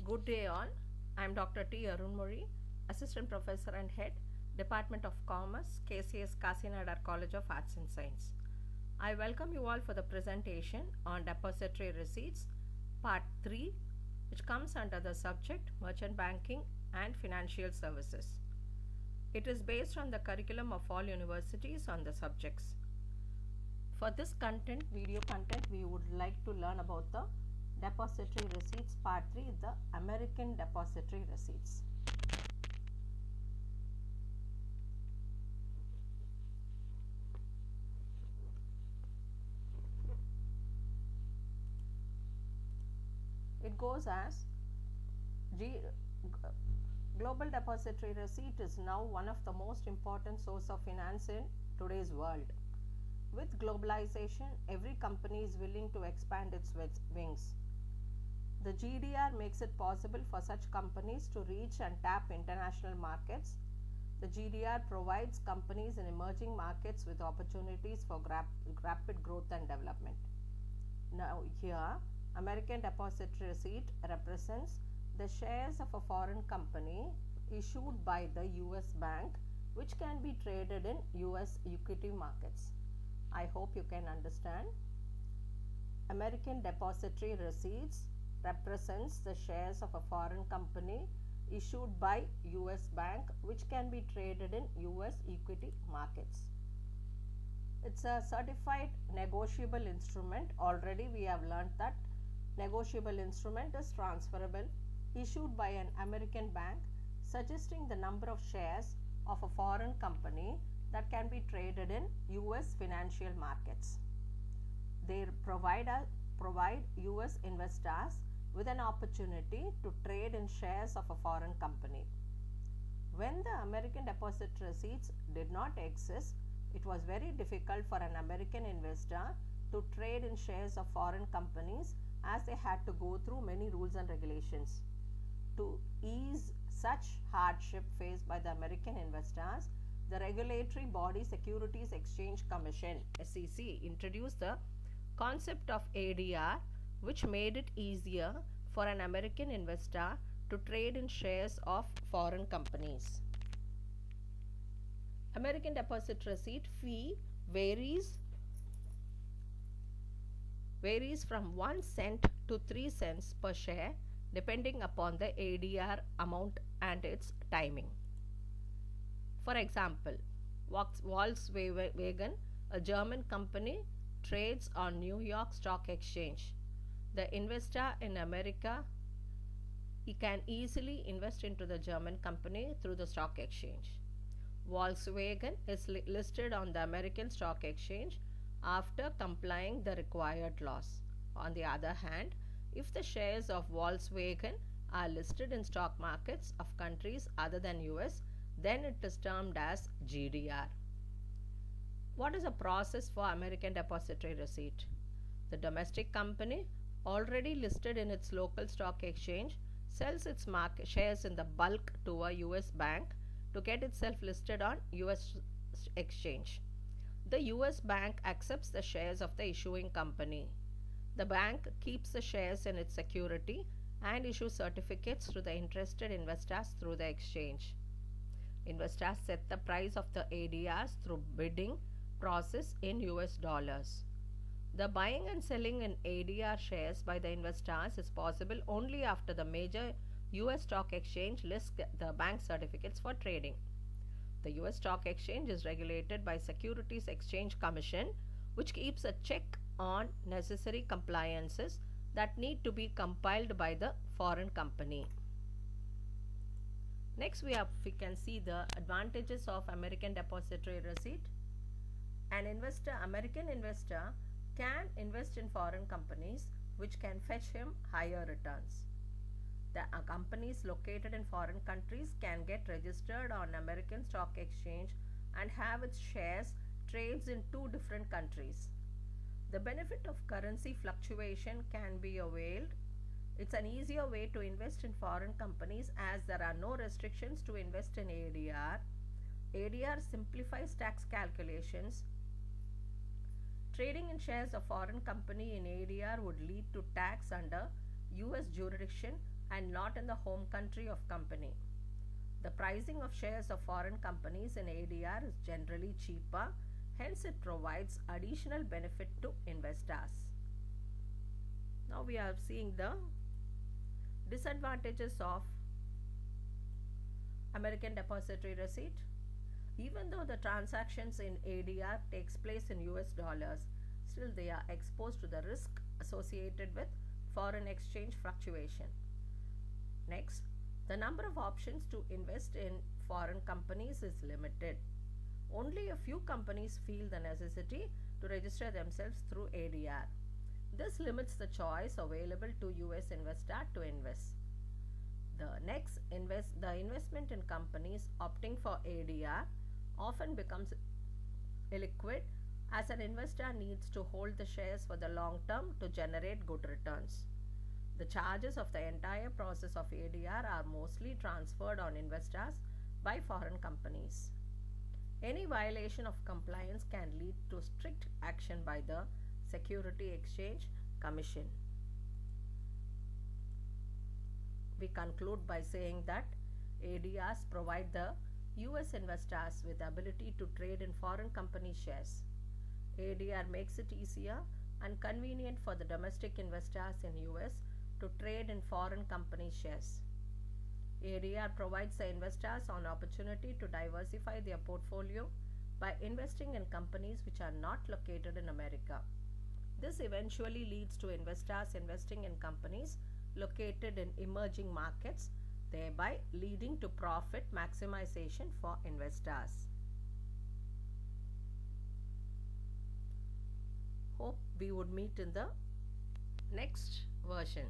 Good day all. I am Dr. T. Arunmuri, Assistant Professor and Head, Department of Commerce, KCS Kasinadar College of Arts and Science. I welcome you all for the presentation on Depository Receipts, Part 3, which comes under the subject Merchant Banking and Financial Services. It is based on the curriculum of all universities on the subjects. For this video content, we would like to learn about the Depository Receipts Part 3, the American Depository Receipts. It goes as Global Depository Receipt is now one of the most important source of finance in today's world. With globalization, every company is willing to expand its wings. The GDR makes it possible for such companies to reach and tap international markets. The GDR provides companies in emerging markets with opportunities for rapid growth and development. Now here, American Depository Receipt represents the shares of a foreign company issued by the US bank, which can be traded in US equity markets. I hope you can understand. American Depository Receipts represents the shares of a foreign company issued by US bank, which can be traded in US equity markets. It's a certified negotiable instrument. Already we have learned that negotiable instrument is transferable, issued by an American bank, suggesting the number of shares of a foreign company that can be traded in US financial markets. They provide US investors with an opportunity to trade in shares of a foreign company. When the American Depository Receipts did not exist, it was very difficult for an American investor to trade in shares of foreign companies, as they had to go through many rules and regulations. To ease such hardship faced by the American investors, the regulatory body Securities Exchange Commission (SEC) introduced the concept of ADR, which made it easier for an American investor to trade in shares of foreign companies. American Depository Receipt fee varies from 1 cent to 3 cents per share, depending upon the ADR amount and its timing. For example, Volkswagen, a German company, trades on New York Stock Exchange. The investor in America, he can easily invest into the German company through the stock exchange. Volkswagen is listed on the American Stock Exchange after complying the required laws. On the other hand, if the shares of Volkswagen are listed in stock markets of countries other than US, then it is termed as GDR. What is the process for American Depository Receipt? The domestic company, already listed in its local stock exchange, sells its shares in the bulk to a US bank to get itself listed on US exchange. The US bank accepts the shares of the issuing company. The bank keeps the shares in its security and issues certificates to the interested investors through the exchange. Investors set the price of the ADRs through bidding process in US dollars. The buying and selling in ADR shares by the investors is possible only after the major US stock exchange lists the bank certificates for trading. The US stock exchange is regulated by Securities Exchange Commission, which keeps a check on necessary compliances that need to be compiled by the foreign company. Next we can see the advantages of American Depository Receipt. American investor can invest in foreign companies which can fetch him higher returns. The companies located in foreign countries can get registered on American Stock Exchange and have its shares trades in 2 different countries. The benefit of currency fluctuation can be availed. It's an easier way to invest in foreign companies as there are no restrictions to invest in ADR. ADR simplifies tax calculations. Trading in shares of foreign company in ADR would lead to tax under US jurisdiction and not in the home country of company. The pricing of shares of foreign companies in ADR is generally cheaper, hence it provides additional benefit to investors. Now we are seeing the disadvantages of American Depository Receipt. Even though the transactions in ADR takes place in US dollars, still they are exposed to the risk associated with foreign exchange fluctuation. Next, the number of options to invest in foreign companies is limited. Only a few companies feel the necessity to register themselves through ADR. This limits the choice available to US investor to invest. The investment in companies opting for ADR often becomes illiquid, as an investor needs to hold the shares for the long term to generate good returns. The charges of the entire process of ADR are mostly transferred on investors by foreign companies. Any violation of compliance can lead to strict action by the Security Exchange Commission. We conclude by saying that ADRs provide the US investors with the ability to trade in foreign company shares. ADR makes it easier and convenient for the domestic investors in US to trade in foreign company shares. ADR provides the investors an opportunity to diversify their portfolio by investing in companies which are not located in America. This eventually leads to investors investing in companies located in emerging markets, thereby leading to profit maximization for investors. Hope we would meet in the next version.